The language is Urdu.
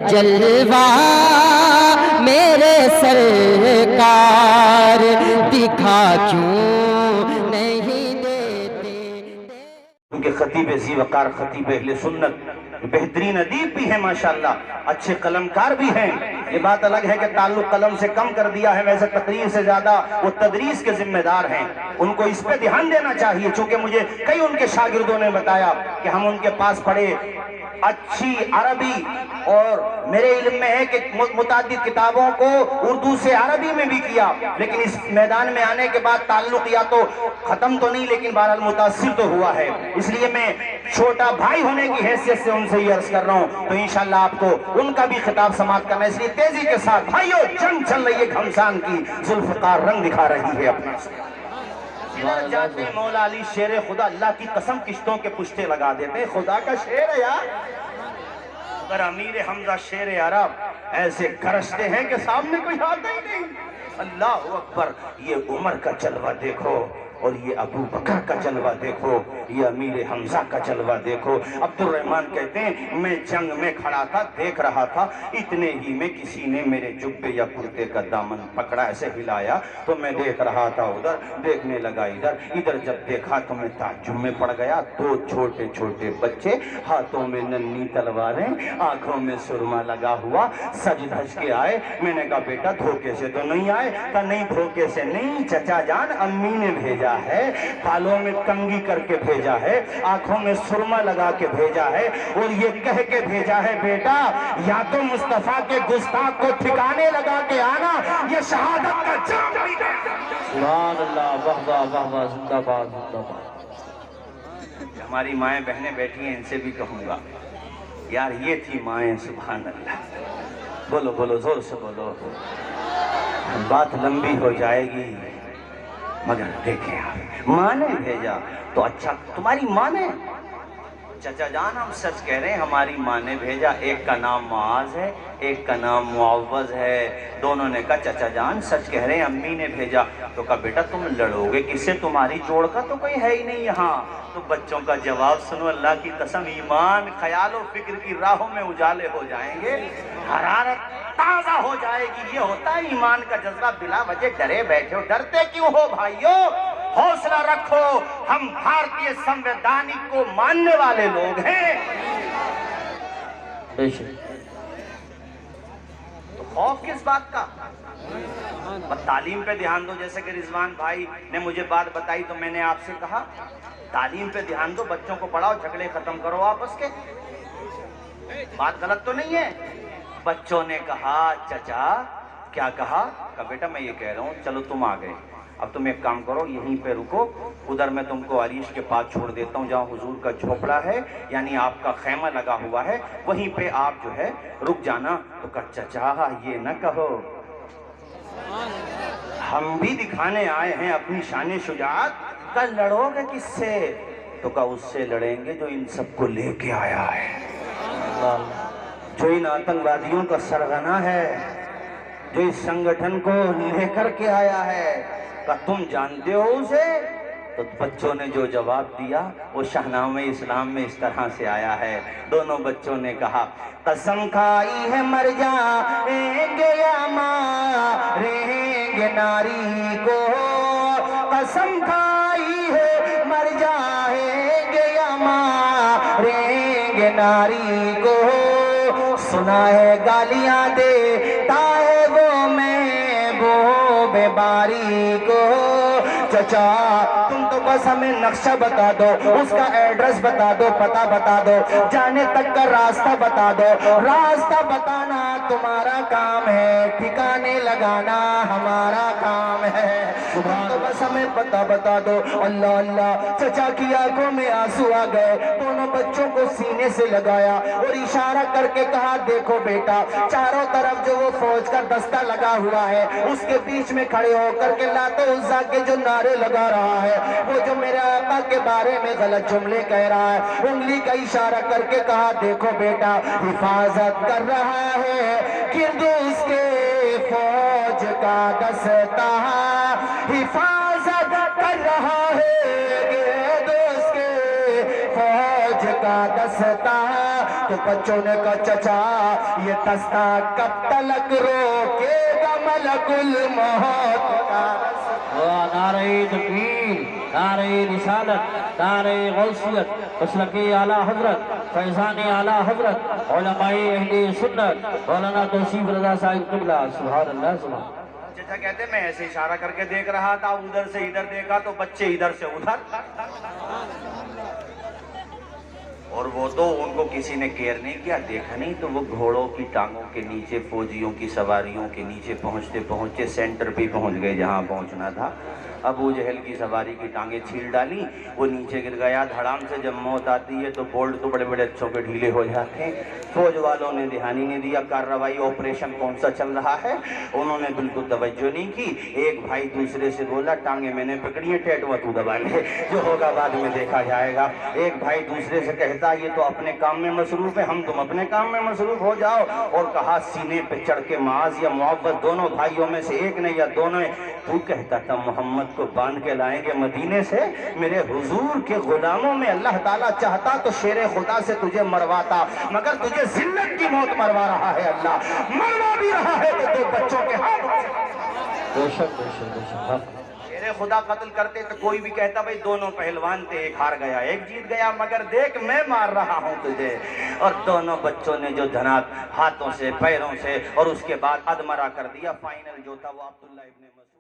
جلوہ میرے سرکار دکھا کیوں نہیں دیتے. کیونکہ خطیب ذی وقار خطیب اہل سنت بہترین ادیب بھی ہیں ماشاءاللہ، اچھے قلمکار بھی ہیں. یہ بات الگ ہے کہ تعلق قلم سے کم کر دیا ہے، ویسے تقریر سے زیادہ وہ تدریس کے ذمہ دار ہیں. ان کو اس پہ دھیان دینا چاہیے، چونکہ مجھے کئی ان کے شاگردوں نے بتایا کہ ہم ان کے پاس پڑھے، اچھی عربی، اور میرے علم میں ہے کہ متعدد کتابوں کو اردو سے عربی میں بھی کیا، لیکن اس میدان میں آنے کے بعد تعلق یا تو ختم تو نہیں لیکن بہرحال متاثر تو ہوا ہے. اس لیے میں چھوٹا بھائی ہونے کی حیثیت سے ان سے یہ عرض کر رہا ہوں، تو انشاءاللہ آپ کو ان کا بھی خطاب سماعت کرنا ہے. اس لیے تیزی کے ساتھ بھائیو، جنگ چل رہی ہے گھمسان کی، ذوالفقار رنگ دکھا رہی ہے اپنا. ادھر جاتے مولا علی شیر خدا، اللہ کی قسم کشتوں کے پشتے لگا دیتے. خدا کا شیر ہے یار. اگر امیر حمزہ شیر عرب ایسے گرجتے ہیں کہ سامنے کوئی آتا ہی نہیں. اللہ اکبر. یہ عمر کا جلوہ دیکھو، اور یہ ابو بکر کا جلوہ دیکھو، یہ امیر حمزہ کا جلوہ دیکھو. عبد الرحمن کہتے ہیں میں جنگ میں کھڑا تھا، دیکھ رہا تھا، اتنے ہی میں کسی نے میرے جبے یا کرتے کا دامن پکڑا، ایسے ہلایا تو میں دیکھ رہا تھا ادھر، دیکھنے لگا ادھر. ادھر جب دیکھا تو میں تعجب میں پڑ گیا. دو چھوٹے چھوٹے بچے، ہاتھوں میں ننھی تلواریں، آنکھوں میں سرما لگا ہوا، سج دھج کے آئے. میں نے کہا بیٹا دھوکے سے تو نہیں آئے؟ کہا نہیں دھوکے سے نہیں، چچا جان امی نے بھیجا ہے، بالوں میں کنگھی کر کے بھیجا ہے، آنکھوں میں سرما لگا کے بھیجا ہے، اور یہ کہہ کے بھیجا ہے بیٹا یا تو مصطفیٰ کے گستاخ کو ٹھکانے لگا کے آنا، یہ شہادت کا جام بھی دے. سبحان اللہ، واہ واہ واہ واہ، زندہ باد زندہ باد. ہماری مائیں بہنیں بیٹھی ہیں، ان سے بھی کہوں گا یار یہ تھی مائیں. سبحان اللہ. بولو بولو زور سے بولو. بات لمبی ہو جائے گی مگر دیکھیں آپ، ماں نے بھیجا تو اچھا. تمہاری ماں نے؟ چچا جان ہم سچ کہہ رہے ہیں، ہماری ماں نے بھیجا. ایک کا نام معاذ ہے، ایک کا نام معوض ہے. دونوں نے کہا چچا جان سچ کہہ رہے ہیں، امی نے بھیجا. تو کہا بیٹا تم لڑو گے کس سے؟ تمہاری جوڑ کا تو کوئی ہے ہی نہیں یہاں. تو بچوں کا جواب سنو، اللہ کی قسم ایمان خیال و فکر کی راہوں میں اجالے ہو جائیں گے، حرارت تازہ ہو جائے گی. یہ ہوتا ہے ایمان کا جذبہ. بلا وجہ ڈرے بیٹھے ہو، ڈرتے کیوں ہو بھائیو؟ حوصلہ رکھو، ہم بھارتی سنویدھانک کو ماننے والے لوگ ہیں. بے شک. تو خوف کس بات کا؟ بس تعلیم پہ دھیان دو. جیسے کہ رضوان بھائی نے مجھے بات بتائی تو میں نے آپ سے کہا تعلیم پہ دھیان دو، بچوں کو پڑھاؤ، جھگڑے ختم کرو آپس کے. بات غلط تو نہیں ہے؟ بچوں نے کہا چچا کیا کہا؟ کہا بیٹا میں یہ کہہ رہا ہوں چلو تم آ گئے، اب تم ایک کام کرو یہیں پہ رکو، ادھر میں تم کو عریش کے پاس چھوڑ دیتا ہوں جہاں حضور کا جھوپڑا ہے، یعنی آپ کا خیمہ لگا ہوا ہے، وہیں پہ آپ جو ہے رک جانا. تو کہا چچا یہ نہ کہو، ہم بھی دکھانے آئے ہیں اپنی شان شجاعت. کل لڑو گے کس سے؟ تو کہا اس سے لڑیں گے جو ان سب کو لے کے آیا ہے، جو ان آتنکوادیوں کا سرغنہ ہے، جو اس سنگٹھن کو لے کر کے آیا ہے. کہا تم جانتے ہو اسے؟ تو بچوں نے جو جواب دیا وہ شاہنامہ اسلام میں اس طرح سے آیا ہے. دونوں بچوں نے کہا قسم کھائی ہے مر جائیں گے یا ماریں گے ناری کو، قسم کھائی ہے مر جائیں گے یا ماریں گے ناری کو. سنا ہے گالیاں دیتا ہے وہ محبوب باری کو. چچا تم تو بس ہمیں نقشہ بتا دو، اس کا ایڈریس بتا دو، پتہ بتا دو، جانے تک کا راستہ بتا دو. راستہ بتانا تمہارا کام ہے، ٹھکانے لگانا ہمارا کام ہے. تم تو بس ہمیں پتہ بتا دو. اللہ اللہ. چچا کی آنکھوں میں آنسو آ گئے. دونوں بچوں کو سینے سے لگایا اور اشارہ کر کے کہا دیکھو بیٹا چاروں طرف جو وہ فوج کا دستہ لگا ہوا ہے اس کے بیچ میں کھڑے ہو کر کے لات و عزا کے جو نعرے لگا رہا ہے، وہ جو میرے آقا کے بارے میں غلط جملے کہہ رہا ہے، انگلی کا اشارہ کر کے کہا دیکھو بیٹا حفاظت کر رہا ہے قدوس کے فوج کا دستہ، حفاظت کر رہا ہے قدوس کے فوج کا دستہ. تو بچوں نے کہا چچا یہ دستہ کب تلک روکے گا ملک الموت کا نعرہ تکبیر، نعرہ رسالت، نعرہ غوثیت، مسلک اعلیٰ حضرت، فیضان اعلیٰ حضرت، علماء اہل سنت، مولانا توصیف رضا صاحب قبلہ، سبحان اللہ سبحان اللہ۔ چچا کہتے میں ایسے اشارہ کر کے دیکھ رہا تھا، ادھر سے ادھر دیکھا تو بچے ادھر سے ادھر، اور وہ تو ان کو کسی نے کیئر نہیں کیا، دیکھا نہیں تو وہ گھوڑوں کی ٹانگوں کے نیچے، فوجیوں کی سواریوں کے نیچے پہنچتے پہنچتے سینٹر پہ پہنچ گئے جہاں پہنچنا تھا۔ ابو جہل کی سواری کی ٹانگیں چھیل ڈالی، وہ نیچے گر گیا۔ دھڑام سے جب موت آتی ہے تو بولٹ تو بڑے بڑے اچھوں کے ڈھیلے ہو جاتے ہیں۔ فوج والوں نے دھیان ہی نہیں دیا، کارروائی آپریشن کون سا چل رہا ہے، انہوں نے بالکل توجہ نہیں کی۔ ایک بھائی دوسرے سے بولا ٹانگیں میں نے پکڑی ہیں، ٹیٹوا تو دبا لے، جو ہوگا بعد میں دیکھا جائے گا۔ ایک بھائی دوسرے سے کہتا یہ تو اپنے کام میں مصروف ہے، ہم تم اپنے کام میں مصروف ہو جاؤ، اور کہا سینے پہ چڑھ کے معاذ یا معوذ دونوں بھائیوں میں سے ایک نے یا دونوں نے، تو کہتا تھا محمد کو باندھ کے لائیں گے مدینے سے، میرے حضور کے غلاموں میں اللہ تعالیٰ چاہتا تو شیر خدا سے تجھے مرواتا، مگر تجھے ذلت کی موت مروا رہا ہے اللہ، مروا بھی رہا ہے تو دو بچوں کے ہاتھوں سے۔ بے شک بے شک بے شک، شیر خدا قتل کرتے تو کوئی بھی کہتا بھئی دونوں پہلوان تھے، ایک ہار گیا ایک جیت گیا، مگر دیکھ میں مار رہا ہوں تجھے۔ اور دونوں بچوں نے جو دھنات ہاتھوں سے پیروں سے اور اس کے بعد ادمرہ کر دیا، فائنل جو تھا وہ عبداللہ ابن مسعود